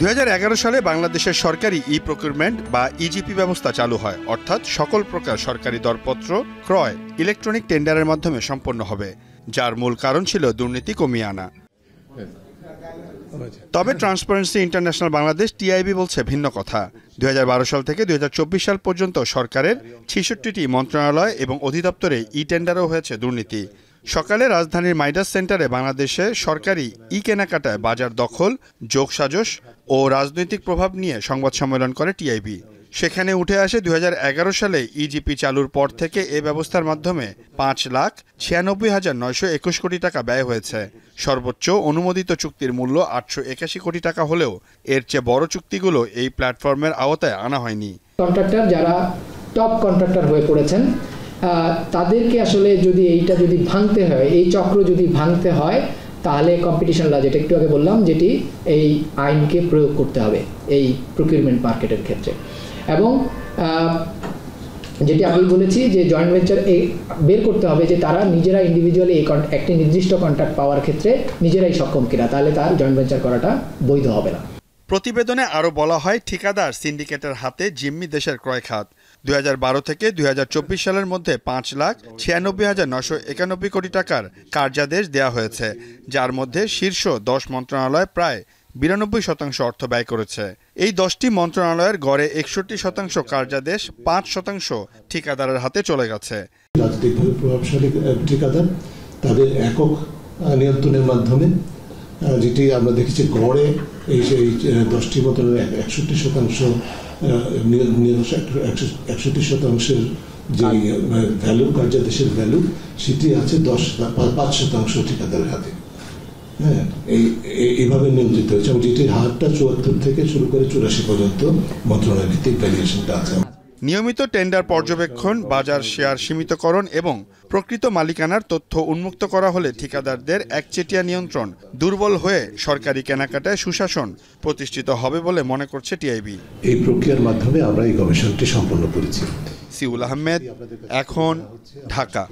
2011 সালে বাংলাদেশের সরকারি ই-প্রকিউরমেন্ট বা ইজিপি ব্যবস্থা চালু হয়, অর্থাৎ সকল প্রকার সরকারি দরপত্র ক্রয় ইলেকট্রনিক টেন্ডারের মাধ্যমে সম্পন্ন হবে, যার মূল কারণ ছিল দুর্নীতি কমিয়ে আনা। তবে ট্রান্সপারেন্সি ইন্টারন্যাশনাল বাংলাদেশ টিআইবি বলছে ভিন্ন কথা। 2012 সাল থেকে 2024 সাল পর্যন্ত সরকারের 66টি মন্ত্রণালয় এবং অধিদপ্তরে ই-টেন্ডারও হয়েছে দুর্নীতি। সকালে রাজধানীর মাইডাস সেন্টারে বাংলাদেশে সরকারি ই কেনাকাটায় বাজার দখল, যোগসাজশ ও রাজনৈতিক প্রভাব নিয়ে সংবাদ সম্মেলন করে টিআইবি। সেখানে উঠে আসে 2011 সালে ইজিপি চালুর পর থেকে এ ব্যবস্থার মাধ্যমে 5,96,921 কোটি টাকা ব্যয় হয়েছে। সর্বোচ্চ অনুমোদিত চুক্তির মূল্য 881 কোটি টাকা হলেও এর চেয়ে বড় চুক্তিগুলো এই প্ল্যাটফর্মের আওতায় আনা হয়নি। কন্ট্রাক্টর যারা টপ কন্ট্রাক্টর হয়ে পড়েছেন তাদেরকে আসলে যদি ভাঙতে হয়, এই চক্র যদি ভাঙতে হয়, তাহলে কম্পিটিশন ল, যেটা একটু আগে বললাম, যেটি এই আইনকে প্রয়োগ করতে হবে এই প্রকিউরমেন্ট মার্কেটের ক্ষেত্রে। এবং যেটি আমি বলেছি যে জয়েন্ট ভেঞ্চার বের করতে হবে যে তারা নিজেরা ইন্ডিভিজুয়ালি এই একটি নির্দিষ্ট কন্ট্রাক্ট পাওয়ার ক্ষেত্রে নিজেরাই সক্ষম কিনা, তাহলে তার জয়েন্ট ভেঞ্চার করাটা বৈধ হবে না। প্রতিবেদনে আরও বলা হয়, ঠিকাদার সিন্ডিকেটের হাতে জিম্মি দেশের ক্রয় খাত। 2012 থেকে 2024 সালের মধ্যে 5,96,991 কোটি টাকার কার্যাদেশ দেওয়া হয়েছে, যার মধ্যে শীর্ষ 10 মন্ত্রণালয় প্রায় 92% অর্থ ব্যয় করেছে। এই 10টি মন্ত্রণালয়ের গড়ে 61% কার্যাদেশ, 5% ঠিকাদারের হাতে চলে গেছে। রাজনৈতিকভাবে প্রভাবশালী ঠিকাদার তাদের একক নিয়ন্ত্রণের মাধ্যমে, যেটি আমরা দেখেছি গড়ে এই 10টি মন্ত্রণালয় 61% যে ভ্যালু, কার্যাদেশের ভ্যালু, সেটি আছে 5% ঠিকাদারের হাতে। হ্যাঁ, এইভাবে নিয়ন্ত্রিত হয়েছে এবং যেটির হারটা 74 থেকে শুরু করে 84 পর্যন্ত মন্ত্রণালয় ভিত্তিক ভ্যালুয়েশনটা আছে। নিয়মিত টেন্ডার পর্যবেক্ষণ, বাজার শেয়ার সীমিতকরণ এবং প্রকৃত মালিকানার তথ্য উন্মুক্ত করা হলে ঠিকাদারদের একচেটিয়া নিয়ন্ত্রণ দুর্বল হয়ে সরকারি কেনাকাটায় সুশাসন প্রতিষ্ঠিত হবে বলে মনে করছে টিআইবি। এই প্রক্রিয়ার মাধ্যমে আমরা এই গবেষণাটি সম্পন্ন করেছি। সিউল আহমেদ, এখন, ঢাকা।